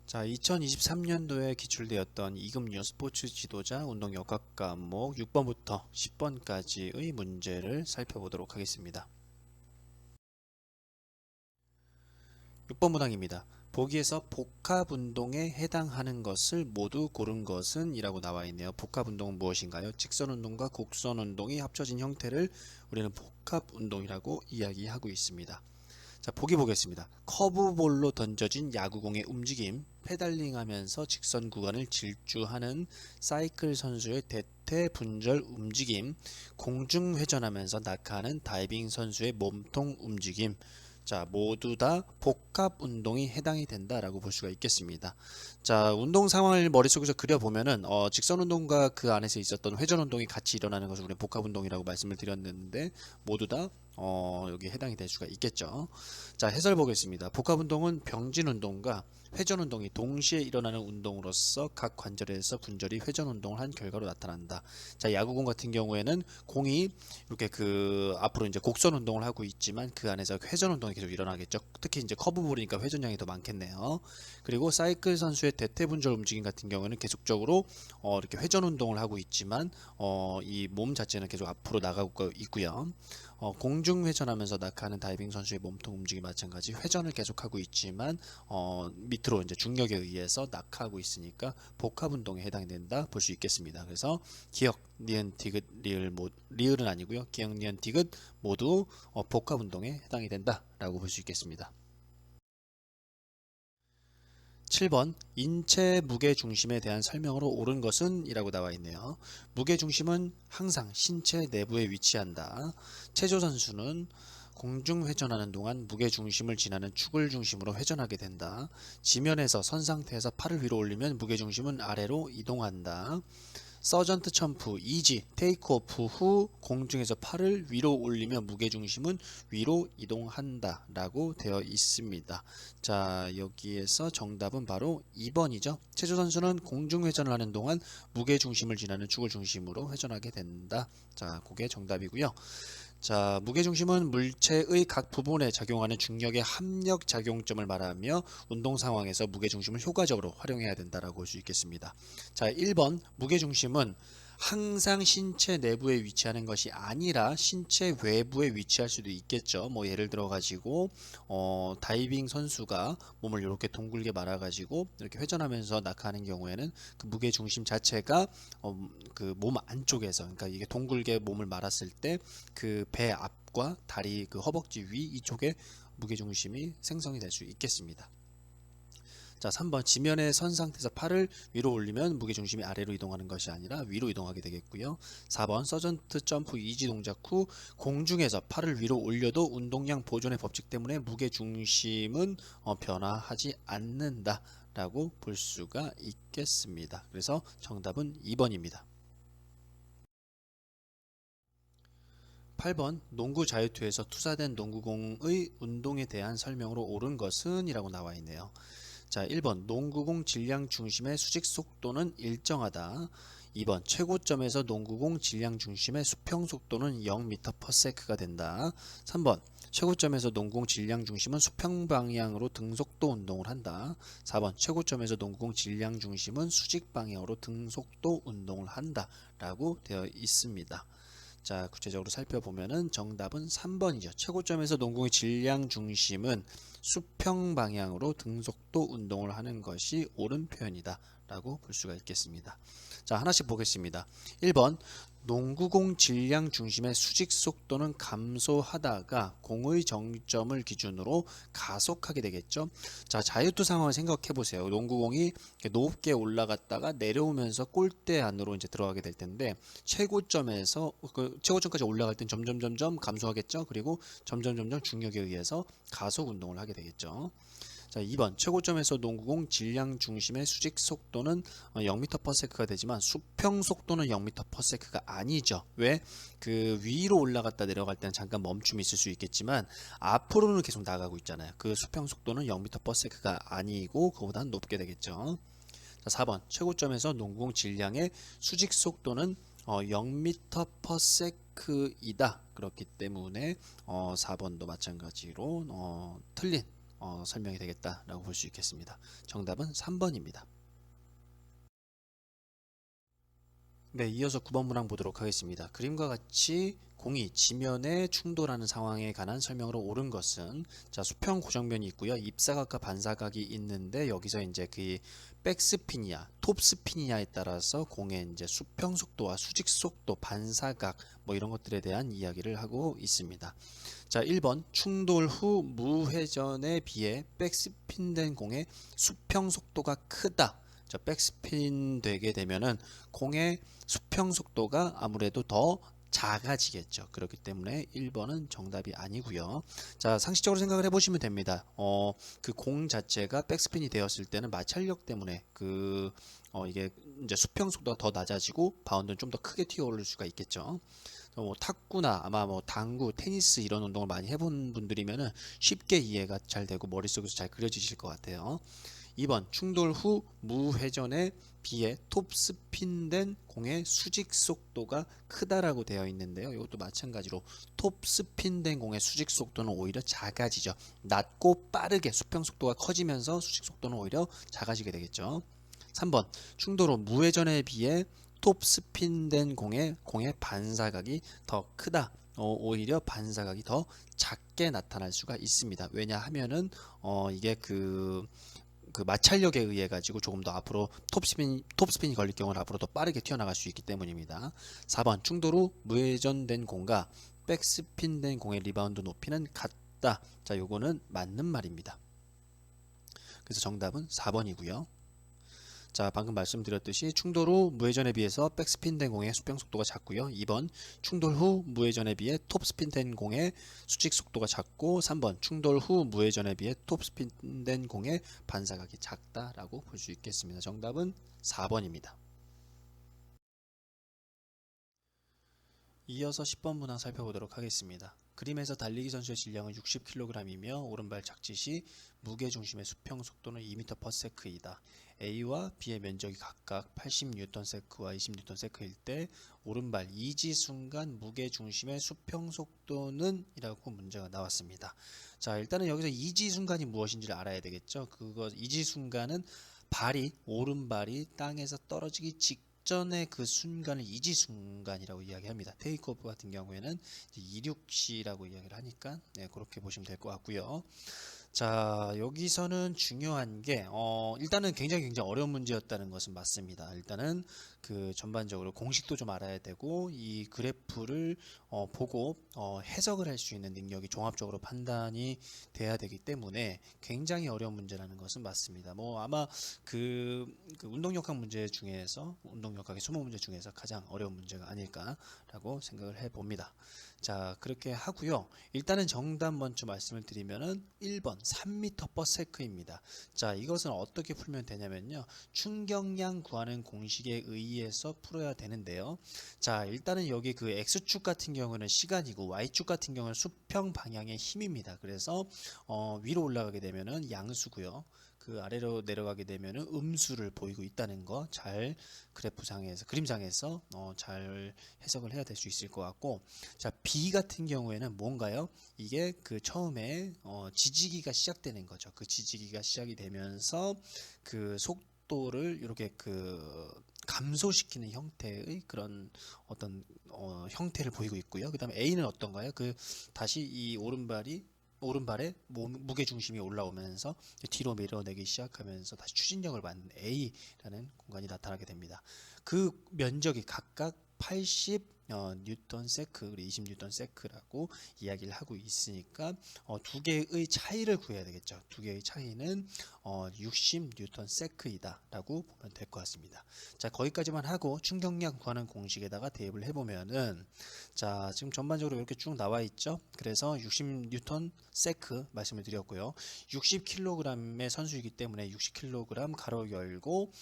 자, 2023년도에 기출되었던 이금류 스포츠 지도자 운동 역학 과목 6번부터 10번까지의 문제를 살펴보도록 하겠습니다. 6번 문항입니다. 보기에서 복합운동에 해당하는 것을 모두 고른 것은 이라고 나와 있네요. 복합운동은 무엇인가요? 직선운동과 곡선운동이 합쳐진 형태를 우리는 복합운동이라고 이야기하고 있습니다. 자, 보기 보겠습니다. 커브볼로 던져진 야구공의 움직임, 페달링하면서 직선 구간을 질주하는 사이클 선수의 대퇴 분절 움직임, 공중 회전하면서 낙하하는 다이빙 선수의 몸통 움직임. 자, 모두 다 복합 운동이 해당이 된다라고 볼 수가 있겠습니다. 자, 운동 상황을 머릿속에서 그려보면은 직선 운동과 그 안에서 있었던 회전 운동이 같이 일어나는 것을 우리는 복합 운동이라고 말씀을 드렸는데 모두 다 여기에 해당이 될 수가 있겠죠. 자, 해설 보겠습니다. 복합 운동은 병진 운동과 회전 운동이 동시에 일어나는 운동으로서 각 관절에서 분절이 회전 운동을 한 결과로 나타난다. 자, 야구공 같은 경우에는 공이 이렇게 앞으로 이제 곡선 운동을 하고 있지만 그 안에서 회전 운동이 계속 일어나겠죠. 특히 이제 커브볼이니까 회전량이 더 많겠네요. 그리고 사이클 선수의 대퇴 분절 움직임 같은 경우에는 계속적으로 이렇게 회전 운동을 하고 있지만 이 몸 자체는 계속 앞으로 나가고 있고요. 공중 회전하면서 낙하하는 다이빙 선수의 몸통 움직임 마찬가지 회전을 계속하고 있지만 밑으로 이제 중력에 의해서 낙하하고 있으니까 복합 운동에 해당이 된다 볼 수 있겠습니다. 그래서 기역, 니은, 디귿, 리을은 아니고요. 기역, 니은, 디귿 모두 복합 운동에 해당이 된다라고 볼 수 있겠습니다. 7번 인체 무게중심에 대한 설명으로 옳은 것은 이라고 나와 있네요. 무게중심은 항상 신체 내부에 위치한다. 체조 선수는 공중 회전하는 동안 무게중심을 지나는 축을 중심으로 회전하게 된다. 지면에서 선 상태에서 팔을 위로 올리면 무게중심은 아래로 이동한다. 서전트 점프, 이지, 테이크오프 후 공중에서 팔을 위로 올리며 무게중심은 위로 이동한다 라고 되어 있습니다. 자, 여기에서 정답은 바로 2번이죠. 체조 선수는 공중회전을 하는 동안 무게중심을 지나는 축을 중심으로 회전하게 된다. 자, 그게 정답이고요. 자, 무게중심은 물체의 각 부분에 작용하는 중력의 합력 작용점을 말하며 운동 상황에서 무게중심을 효과적으로 활용해야 된다라고 볼 수 있겠습니다. 자, 1번 무게중심은 항상 신체 내부에 위치하는 것이 아니라 신체 외부에 위치할 수도 있겠죠. 뭐 예를 들어 가지고 다이빙 선수가 몸을 이렇게 둥글게 말아 가지고 이렇게 회전하면서 낙하하는 경우에는 그 무게 중심 자체가 그 몸 안쪽에서, 그러니까 이게 동글게 몸을 말았을 때 그 배 앞과 다리 그 허벅지 위 이쪽에 무게 중심이 생성이 될 수 있겠습니다. 자, 3번 지면의 선 상태에서 팔을 위로 올리면 무게중심이 아래로 이동하는 것이 아니라 위로 이동하게 되겠고요. 4번 서전트 점프 이지 동작 후 공중에서 팔을 위로 올려도 운동량 보존의 법칙 때문에 무게중심은 변화하지 않는다 라고 볼 수가 있겠습니다. 그래서 정답은 2번입니다. 8번 농구 자유투에서 투사된 농구공의 운동에 대한 설명으로 옳은 것은 이라고 나와 있네요. 자, 1번 농구공 질량 중심의 수직 속도는 일정하다. 2번 최고점에서 농구공 질량 중심의 수평 속도는 0m/s가 된다. 3번 최고점에서 농구공 질량 중심은 수평 방향으로 등속도 운동을 한다. 4번 최고점에서 농구공 질량 중심은 수직 방향으로 등속도 운동을 한다 라고 되어 있습니다. 자, 구체적으로 살펴보면은 정답은 3번이죠. 최고점에서 농구의 질량 중심은 수평 방향으로 등속도 운동을 하는 것이 옳은 표현이다 라고 볼 수가 있겠습니다. 자, 하나씩 보겠습니다. 1번 농구공 질량 중심의 수직 속도는 감소하다가 공의 정점을 기준으로 가속하게 되겠죠. 자, 자유투 상황을 생각해 보세요. 농구공이 높게 올라갔다가 내려오면서 골대 안으로 이제 들어가게 될 텐데 최고점에서 그 최고점까지 올라갈 땐 점점 감소하겠죠. 그리고 점점 중력에 의해서 가속 운동을 하게 되겠죠. 자, 2번 최고점에서 농구공 질량 중심의 수직 속도는 0m/s가 되지만 수평 속도는 0m/s가 아니죠. 왜? 그 위로 올라갔다 내려갈 때는 잠깐 멈춤이 있을 수 있겠지만 앞으로는 계속 나가고 있잖아요. 그 수평 속도는 0m/s가 아니고 그보다는 높게 되겠죠. 자, 4번 최고점에서 농구공 질량의 수직 속도는 0m/s이다. 그렇기 때문에 4번도 마찬가지로 틀린 설명이 되겠다라고 볼 수 있겠습니다. 정답은 3번입니다. 네, 이어서 9번 문항 보도록 하겠습니다. 그림과 같이 공이 지면에 충돌하는 상황에 관한 설명으로 옳은 것은, 자, 수평 고정면이 있고요. 입사각과 반사각이 있는데 여기서 이제 그 백스핀이냐 톱스핀이냐에 따라서 공의 이제 수평 속도와 수직 속도, 반사각 뭐 이런 것들에 대한 이야기를 하고 있습니다. 자, 1번 충돌 후 무회전에 비해 백스핀된 공의 수평 속도가 크다. 자, 백스핀 되게 되면은 공의 수평 속도가 아무래도 더 작아지겠죠. 그렇기 때문에 1번은 정답이 아니고요. 자, 상식적으로 생각을 해보시면 됩니다. 그 공 자체가 백스핀이 되었을 때는 마찰력 때문에 이게 이제 수평 속도가 더 낮아지고 바운드는 좀 더 크게 튀어오를 수가 있겠죠. 뭐 탁구나 아마 뭐 당구, 테니스 이런 운동을 많이 해본 분들이면은 쉽게 이해가 잘 되고 머릿속에서 잘 그려지실 것 같아요. 2번 충돌 후 무회전에 비해 톱스핀된 공의 수직 속도가 크다라고 되어 있는데요. 이것도 마찬가지로 톱스핀된 공의 수직 속도는 오히려 작아지죠. 낮고 빠르게 수평 속도가 커지면서 수직 속도는 오히려 작아지게 되겠죠. 3번 충돌 후 무회전에 비해 톱스핀된 공의 반사각이 더 크다. 오히려 반사각이 더 작게 나타날 수가 있습니다. 왜냐하면은 이게 그 마찰력에 의해 가지고 조금 더 앞으로 톱스핀이 걸릴 경우는 앞으로 더 빠르게 튀어나갈 수 있기 때문입니다. 4번 충돌 후 무회전된 공과 백스핀된 공의 리바운드 높이는 같다. 자, 요거는 맞는 말입니다. 그래서 정답은 4번이고요. 자, 방금 말씀드렸듯이 충돌 후 무회전에 비해서 백스핀 된 공의 수평 속도가 작고요. 2번 충돌 후 무회전에 비해 톱스핀 된 공의 수직 속도가 작고, 3번 충돌 후 무회전에 비해 톱스핀 된 공의 반사각이 작다라고 볼 수 있겠습니다. 정답은 4번입니다. 이어서 10번 문항 살펴보도록 하겠습니다. 그림에서 달리기 선수의 질량은 60kg이며 오른발 착지 시 무게중심의 수평 속도는 2m/s이다. A와 B의 면적이 각각 80N와 20N일 때 오른발 이지 순간 무게중심의 수평 속도는 이라고 문제가 나왔습니다. 자, 일단은 여기서 이지 순간이 무엇인지를 알아야 되겠죠. 이지 순간은 오른발이 땅에서 떨어지기 직전의 그 순간을 이지 순간이라고 이야기합니다. 테이크오프 같은 경우에는 이륙시라고 이야기를 하니까 그렇게 보시면 될 것 같고요. 자, 여기서는 중요한 게 일단은 굉장히 어려운 문제였다는 것은 맞습니다. 일단은 그 전반적으로 공식도 좀 알아야 되고 이 그래프를 보고 해석을 할 수 있는 능력이 종합적으로 판단이 돼야 되기 때문에 굉장히 어려운 문제라는 것은 맞습니다. 뭐 아마 그 운동역학 문제 중에서 운동역학의 20문제 중에서 가장 어려운 문제가 아닐까라고 생각을 해 봅니다. 자, 그렇게 하고요. 일단은 정답 먼저 말씀을 드리면은 1번 3m/s입니다. 자, 이것은 어떻게 풀면 되냐면요. 충격량 구하는 공식에 의해서 풀어야 되는데요. 자, 일단은 여기 그 X축 같은 경우는 시간이고 Y축 같은 경우는 수평 방향의 힘입니다. 그래서 위로 올라가게 되면은 양수고요. 그 아래로 내려가게 되면은 음수를 보이고 있다는 거 잘 그림상에서 잘 해석을 해야 될 수 있을 것 같고, 자, B 같은 경우에는 뭔가요? 이게 그 처음에 지지기가 시작되는 거죠. 그 지지기가 시작이 되면서 그 속도를 이렇게 감소시키는 형태의 그런 어떤 형태를 보이고 있고요. 그 다음에 A는 어떤가요? 다시 이 오른발에 무게 중심이 올라오면서 뒤로 밀어내기 시작하면서 다시 추진력을 받는 A라는 공간이 나타나게 됩니다. 그 면적이 각각 80 뉴턴 세크 그리고 20 뉴턴 세크라고 이야기를 하고 있으니까 두 개의 차이를 구해야 되겠죠. 두 개의 차이는 60 뉴턴 세크이다 라고 보면 될 것 같습니다. 자, 거기까지만 하고 충격량 구하는 공식에다가 대입을 해보면은, 자, 지금 전반적으로 이렇게 쭉 나와 있죠. 그래서 60 뉴턴 세크 말씀을 드렸고요. 60kg의 선수이기 때문에 60kg 가로 열고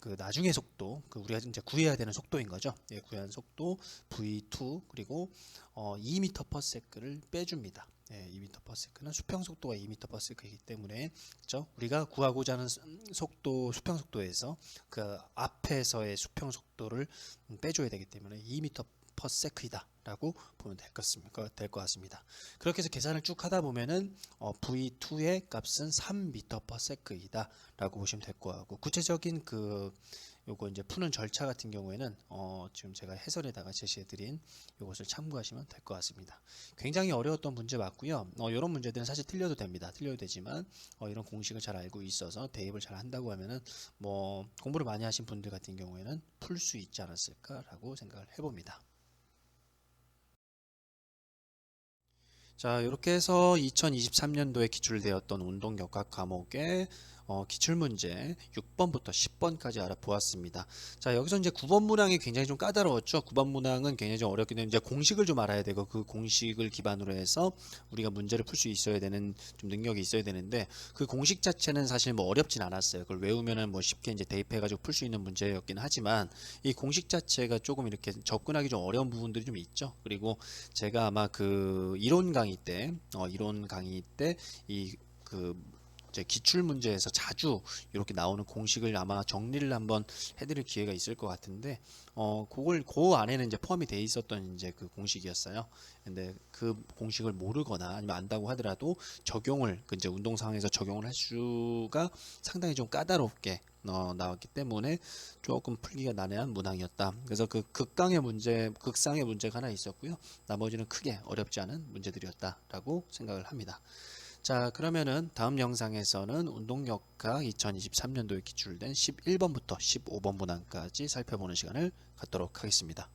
그 나중의 속도, 우리가 이제 구해야 되는 속도인 거죠. 예, 구해야 하는 속도 V2 그리고 2m/s를 빼줍니다. 예, 2m/s는 수평 속도가 2m/s이기 때문에, 그렇죠? 우리가 구하고자 하는 수평 속도에서 그 앞에서의 수평 속도를 빼줘야 되기 때문에 2m per sec이다 라고 보면 될 것 같습니다. 그렇게 해서 계산을 쭉 하다 보면은 V2의 값은 3m per sec이다 라고 보시면 될 것 같고, 구체적인 요거 이제 푸는 절차 같은 경우에는 지금 제가 해설에다가 제시해드린 요것을 참고하시면 될 것 같습니다. 굉장히 어려웠던 문제 맞고요. 이런 문제들은 사실 틀려도 됩니다. 틀려도 되지만 이런 공식을 잘 알고 있어서 대입을 잘 한다고 하면은 뭐 공부를 많이 하신 분들 같은 경우에는 풀 수 있지 않았을까라고 생각을 해봅니다. 자, 이렇게 해서 2023년도에 기출되었던 운동역학 과목의 기출문제 6번부터 10번까지 알아보았습니다. 자, 여기서 이제 9번 문항이 굉장히 좀 까다로웠죠. 9번 문항은 굉장히 좀 어렵기 때문에 이제 공식을 좀 알아야 되고, 그 공식을 기반으로 해서 우리가 문제를 풀 수 있어야 되는 좀 능력이 있어야 되는데, 그 공식 자체는 사실 뭐 어렵진 않았어요. 그걸 외우면은 뭐 쉽게 이제 대입해가지고 풀 수 있는 문제였긴 하지만, 이 공식 자체가 조금 이렇게 접근하기 좀 어려운 부분들이 좀 있죠. 그리고 제가 아마 그 이론 강의 때, 이제 기출 문제에서 자주 이렇게 나오는 공식을 아마 정리를 한번 해드릴 기회가 있을 것 같은데, 그 안에는 이제 포함이 돼 있었던 이제 그 공식이었어요. 근데 그 공식을 모르거나 아니면 안다고 하더라도 적용을 이제 운동 상황에서 적용을 할 수가 상당히 좀 까다롭게 나왔기 때문에 조금 풀기가 난해한 문항이었다. 그래서 그 극상의 문제가 하나 있었고요. 나머지는 크게 어렵지 않은 문제들이었다라고 생각을 합니다. 자, 그러면은 다음 영상에서는 운동역학 2023년도에 기출된 11번부터 15번 문항까지 살펴보는 시간을 갖도록 하겠습니다.